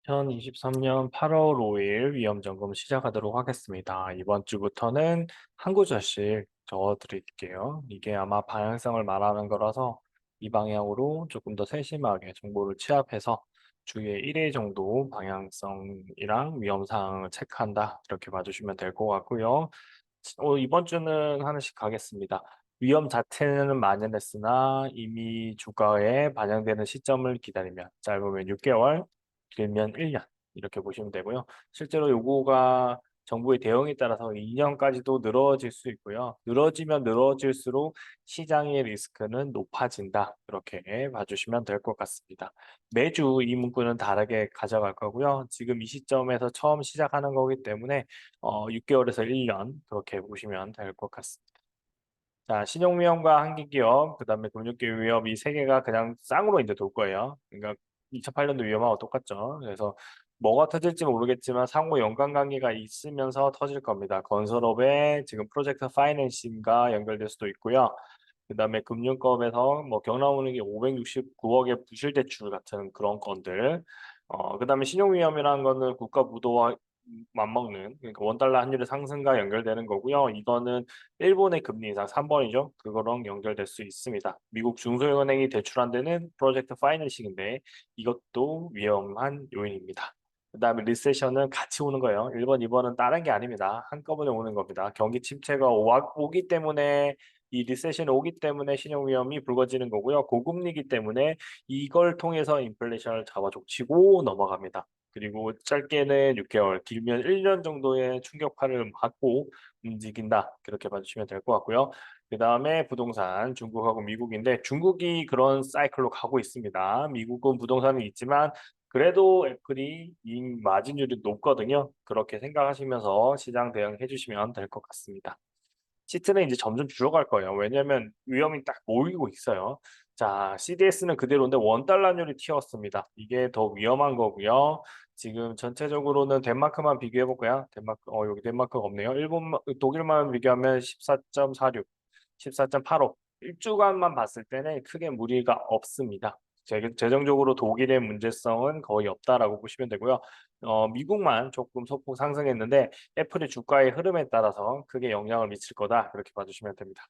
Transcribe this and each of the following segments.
2023년 8월 5일 위험점검 시작하도록 하겠습니다. 이번 주부터는 한 구절씩 적어드릴게요. 이게 아마 방향성을 말하는 거라서 이 방향으로 조금 더 세심하게 정보를 취합해서 주에 1회 정도 방향성이랑 위험사항을 체크한다. 이렇게 봐주시면 될 것 같고요. 이번 주는 하나씩 가겠습니다. 위험 자체는 만연했으나 이미 주가에 반영되는 시점을 기다리면 짧으면 6개월, 길면 1년 이렇게 보시면 되고요. 실제로 요거가 정부의 대응에 따라서 2년까지도 늘어질 수 있고요. 늘어지면 늘어질수록 시장의 리스크는 높아진다. 이렇게 봐주시면 될 것 같습니다. 매주 이 문구는 다르게 가져갈 거고요. 지금 이 시점에서 처음 시작하는 거기 때문에 6개월에서 1년 그렇게 보시면 될 것 같습니다. 자, 신용위험과 한기기업, 그다음에 금융기업 위험 이 세 개가 그냥 쌍으로 이제 돌 거예요. 그러니까 2008년도 위험하고 똑같죠. 그래서 뭐가 터질지 모르겠지만 상호 연관관계가 있으면서 터질 겁니다. 건설업에 지금 프로젝트 파이낸싱과 연결될 수도 있고요. 그다음에 금융권에서 뭐 경 나오는 게 569억의 부실 대출 같은 그런 건들. 그다음에 신용위험이라는 거는 국가 부도와 맞먹는 그러니까 원달러 환율의 상승과 연결되는 거고요. 이거는 일본의 금리 인상 3번이죠. 그거랑 연결될 수 있습니다. 미국 중소형은행이 대출한 데는 프로젝트 파이낸싱인데 이것도 위험한 요인입니다. 그다음에 리세션은 같이 오는 거예요. 1번, 2번은 다른 게 아닙니다. 한꺼번에 오는 겁니다. 경기 침체가 오기 때문에 이 리세션이 오기 때문에 신용 위험이 불거지는 거고요. 고금리이기 때문에 이걸 통해서 인플레이션을 잡아족치고 넘어갑니다. 그리고 짧게는 6개월, 길면 1년 정도의 충격파를 맞고 움직인다. 그렇게 봐주시면 될 것 같고요. 그다음에 부동산, 중국하고 미국인데 중국이 그런 사이클로 가고 있습니다. 미국은 부동산이 있지만 그래도 애플이 이 마진율이 높거든요. 그렇게 생각하시면서 시장 대응해 주시면 될 것 같습니다. 시트는 이제 점점 줄어갈 거예요. 왜냐하면 위험이 딱 모이고 있어요. 자, CDS는 그대로인데 원달러율이 튀었습니다. 이게 더 위험한 거고요. 지금 전체적으로는 덴마크만 비교해 볼까요? 덴마크, 여기 덴마크가 없네요. 독일만 비교하면 14.46, 14.85. 1주간만 봤을 때는 크게 무리가 없습니다. 재정적으로 독일의 문제성은 거의 없다라고 보시면 되고요. 미국만 조금 소폭 상승했는데 애플의 주가의 흐름에 따라서 크게 영향을 미칠 거다. 그렇게 봐주시면 됩니다.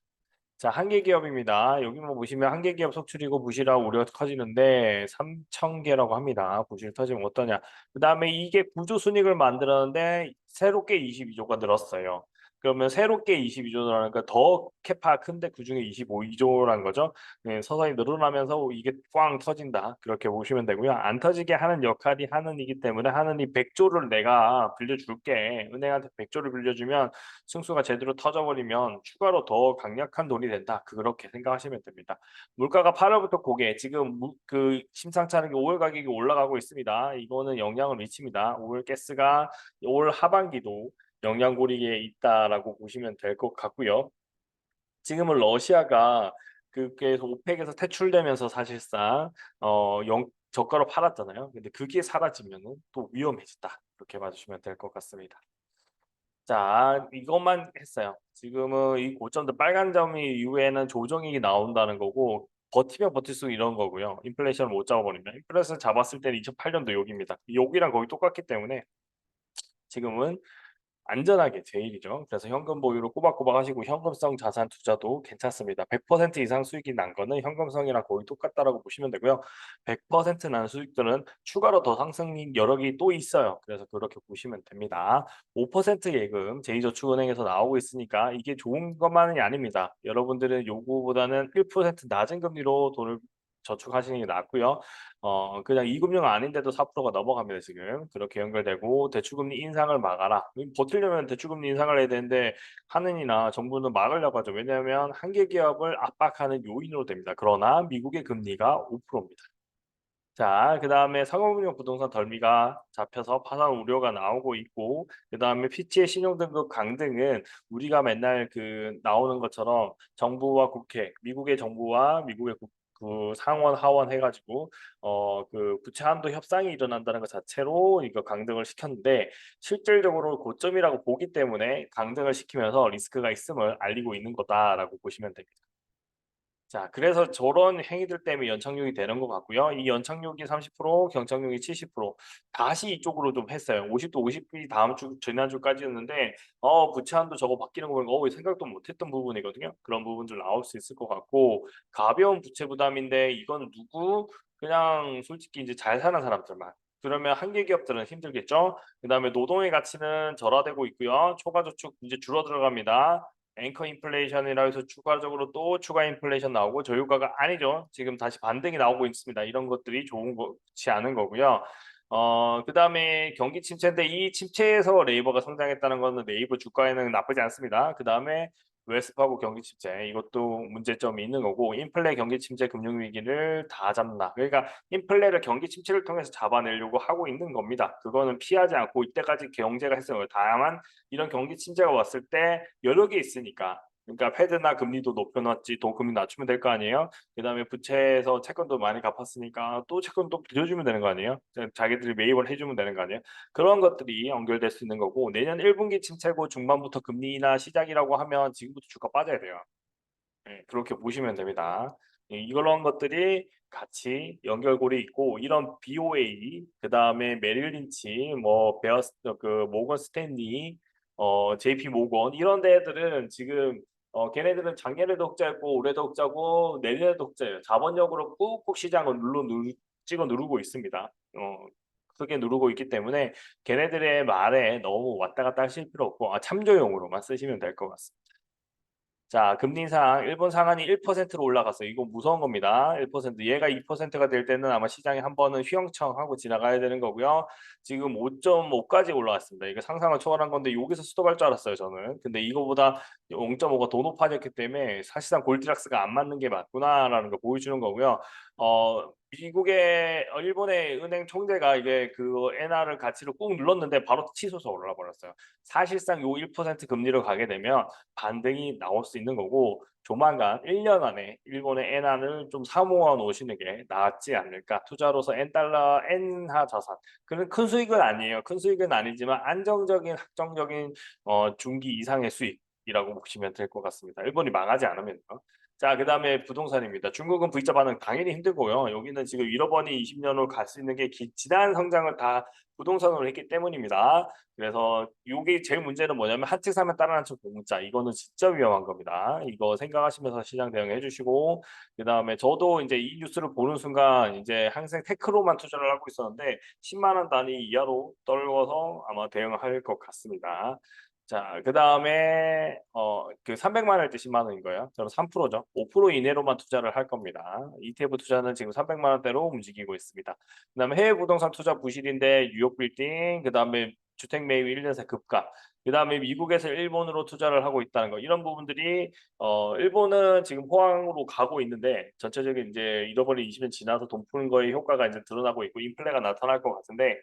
자, 한계 기업입니다. 여기만 보시면 한계 기업 속출이고 부실화가 우려가 커지는데 3천 개라고 합니다. 부실 터지면 어떠냐. 그다음에 이게 구조 순익을 만들었는데 새롭게 22조가 늘었어요. 그러면 새롭게 22조라니까 더 캐파가 큰데 그중에 25조란 거죠. 네, 서서히 늘어나면서 이게 꽝 터진다. 그렇게 보시면 되고요. 안 터지게 하는 역할이 하느니기 때문에 하느니 100조를 내가 빌려줄게. 은행한테 100조를 빌려주면 승수가 제대로 터져버리면 추가로 더 강력한 돈이 된다. 그렇게 생각하시면 됩니다. 물가가 8월부터 고개 지금 심상치 않은 게 오일 가격이 올라가고 있습니다. 이거는 영향을 미칩니다. 오일 가스가 올 하반기도 영양고리에 있다라고 보시면 될 것 같고요. 지금은 러시아가 그게 오펙에서 퇴출되면서 사실상 저가로 팔았잖아요. 근데 그게 사라지면은 또 위험해진다. 그렇게 봐주시면 될 것 같습니다. 자, 이것만 했어요. 지금은 이 고점들 빨간 점이 이후에는 조정이 나온다는 거고 버티면 버틸수록 이런 거고요. 인플레이션을 못 잡아버리면 인플레이션 잡았을 때는 2008년도 여기입니다. 여기랑 거의 똑같기 때문에 지금은 안전하게 제일이죠. 그래서 현금 보유로 꼬박꼬박 하시고 현금성 자산 투자도 괜찮습니다. 100% 이상 수익이 난 거는 현금성이랑 거의 똑같다라고 보시면 되고요. 100%난 수익들은 추가로 더 상승 여력이 또 있어요. 그래서 그렇게 보시면 됩니다. 5% 예금 제2저축은행에서 나오고 있으니까 이게 좋은 것만이 아닙니다. 여러분들은 요거보다는 1% 낮은 금리로 돈을 저축하시는 게 낫고요. 그냥 이금융 아닌데도 4%가 넘어갑니다 지금. 그렇게 연결되고 대출금리 인상을 막아라. 버티려면 대출금리 인상을 해야 되는데 하느니나 정부는 막으려고 하죠. 왜냐하면 한계 기업을 압박하는 요인으로 됩니다. 그러나 미국의 금리가 5%입니다. 자, 그다음에 상호금융 부동산 덜미가 잡혀서 파산 우려가 나오고 있고 그다음에 피치의 신용등급 강등은 우리가 맨날 나오는 것처럼 정부와 국회, 미국의 정부와 미국의 상원, 하원 해 가지고 부채 한도 협상이 일어난다는 것 자체로 이거 강등을 시켰는데 실질적으로 고점이라고 보기 때문에 강등을 시키면서 리스크가 있음을 알리고 있는 거다라고 보시면 됩니다. 자, 그래서 저런 행위들 때문에 연착륙이 되는 것 같고요. 이 연착륙이 30%, 경착륙이 70%, 다시 이쪽으로 좀 했어요. 50도 50이 다음 주 지난주까지였는데 부채 한도 저거 바뀌는 거 보니까 생각도 못 했던 부분이거든요. 그런 부분들 나올 수 있을 것 같고, 가벼운 부채 부담인데 이건 누구? 그냥 솔직히 이제 잘 사는 사람들만. 그러면 한계 기업들은 힘들겠죠. 그다음에 노동의 가치는 절하되고 있고요. 초과 저축 이제 줄어들어갑니다. 앵커 인플레이션이라 해서 추가적으로 또 추가 인플레이션 나오고 저유가가 아니죠. 지금 다시 반등이 나오고 있습니다. 이런 것들이 좋은 것이 않은 거고요. 그다음에 경기 침체인데 이 침체에서 네이버가 성장했다는 거는 네이버 주가에는 나쁘지 않습니다. 그다음에 웰스파고 경기 침체 이것도 문제점이 있는 거고 인플레 경기 침체 금융 위기를 다 잡나. 그러니까 인플레를 경기 침체를 통해서 잡아내려고 하고 있는 겁니다. 그거는 피하지 않고 이때까지 경제가 했어요. 다만 이런 경기 침체가 왔을 때 여러 개 있으니까. 그러니까 패드나 금리도 높여 놨지 또 금리 낮추면 될 거 아니에요. 그다음에 부채에서 채권도 많이 갚았으니까 또 채권 또 빌려 주면 되는 거 아니에요. 자기들이 매입을 해 주면 되는 거 아니에요. 그런 것들이 연결될 수 있는 거고 내년 1 분기 침체고 중반부터 금리 인하 시작이라고 하면 지금부터 주가 빠져야 돼요. 예. 그렇게 보시면 됩니다. 이런 것들이 같이 연결고리 있고 이런 BOA 그다음에 메릴 린치 뭐 베어스 모건 스탠리 JP 모건 이런 데들은 지금 걔네들은 작년에도 흑자였고 올해도 흑자고 내년에도 흑자예요. 자본력으로 꾹꾹 시장을 찍어 누르고 있습니다. 크게 누르고 있기 때문에 걔네들의 말에 너무 왔다 갔다 하실 필요 없고 참조용으로만 쓰시면 될 것 같습니다. 자, 금리 인상 일본 상한이 1%로 올라갔어요. 이거 무서운 겁니다. 1%. 얘가 2%가 될 때는 아마 시장이 한 번은 휘영청하고 지나가야 되는 거고요. 지금 5.5까지 올라왔습니다. 이거 상상을 초월한 건데 여기서 스톱할 줄 알았어요, 저는. 근데 이거보다 0.5가 더 높아졌기 때문에 사실상 골디락스가 안 맞는 게 맞구나라는 걸 보여주는 거고요. 미국의 일본의 은행 총재가 이게 그 엔화를 가치를 꾹 눌렀는데 바로 치솟아 올라 버렸어요. 사실상 요 1% 금리로 가게 되면 반등이 나올 수 있는 거고 조만간 1년 안에 일본의 엔화를 좀 사모아 놓으시는 게 낫지 않을까. 투자로서 엔달러 엔화 자산. 그런 큰 수익은 아니에요. 큰 수익은 아니지만 안정적인 확정적인 중기 이상의 수익이라고 보시면 될 것 같습니다. 일본이 망하지 않으면요. 자, 그다음에 부동산입니다. 중국은 V자 반응 당연히 힘들고요. 여기는 지금 잃어버린 20 년으로 갈 수 있는 게 지난 성장을 다 부동산으로 했기 때문입니다. 그래서 요게 제일 문제는 뭐냐면 한 채 사면 다른 한 채 공짜. 이거는 진짜 위험한 겁니다. 이거 생각하시면서 시장 대응해 주시고 그다음에 저도 인제 이 뉴스를 보는 순간 인제 항상 테크로만 투자를 하고 있었는데 10만 원 단위 이하로 떨궈서 아마 대응할 것 같습니다. 자, 그다음에 그 300만 원일 때 10만 원인 거예요. 저는 3%죠. 5% 이내로만 투자를 할 겁니다. ETF 투자는 지금 300만 원대로 움직이고 있습니다. 그다음에 해외 부동산 투자 부실인데 뉴욕 빌딩 그다음에 주택 매입 1 년새 급락 그다음에 미국에서 일본으로 투자를 하고 있다는 거 이런 부분들이 일본은 지금 호황으로 가고 있는데 전체적인 이제 잃어버린 20년 지나서 돈 푸는 거의 효과가 이제 드러나고 있고 인플레가 나타날 것 같은데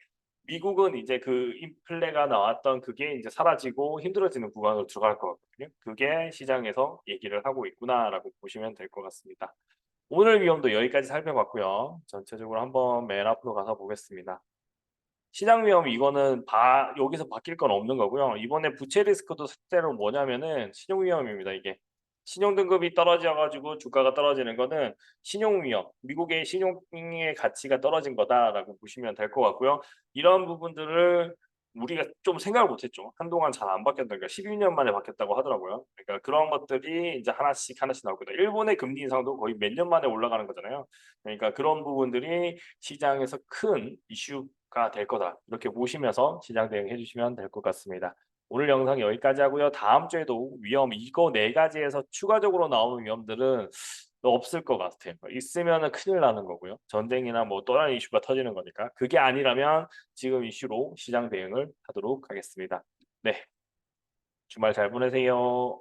미국은 이제 그 인플레가 나왔던 그게 이제 사라지고 힘들어지는 구간으로 들어갈 것 같거든요. 그게 시장에서 얘기를 하고 있구나라고 보시면 될 것 같습니다. 오늘 위험도 여기까지 살펴봤고요. 전체적으로 한번 맨 앞으로 가서 보겠습니다. 시장 위험 이거는 여기서 바뀔 건 없는 거고요. 이번에 부채 리스크도 실제로 뭐냐면은 신용 위험입니다, 이게. 신용 등급이 떨어져 가지고 주가가 떨어지는 거는 신용 위험, 미국의 신용의 가치가 떨어진 거다라고 보시면 될 것 같고요. 이런 부분들을 우리가 좀 생각을 못 했죠. 한동안 잘 안 바뀌었다니까 12년 만에 바뀌었다고 하더라고요. 그러니까 그런 것들이 이제 하나씩 하나씩 나오거든요. 일본의 금리 인상도 거의 몇 년 만에 올라가는 거잖아요. 그러니까 그런 부분들이 시장에서 큰 이슈가 될 거다. 이렇게 보시면서 시장 대응해 주시면 될 것 같습니다. 오늘 영상 여기까지 하고요. 다음 주에도 위험 이거 네 가지에서 추가적으로 나오는 위험들은 없을 것 같아요. 있으면은 큰일 나는 거고요. 전쟁이나 뭐 또 다른 이슈가 터지는 거니까. 그게 아니라면 지금 이슈로 시장 대응을 하도록 하겠습니다. 네. 주말 잘 보내세요.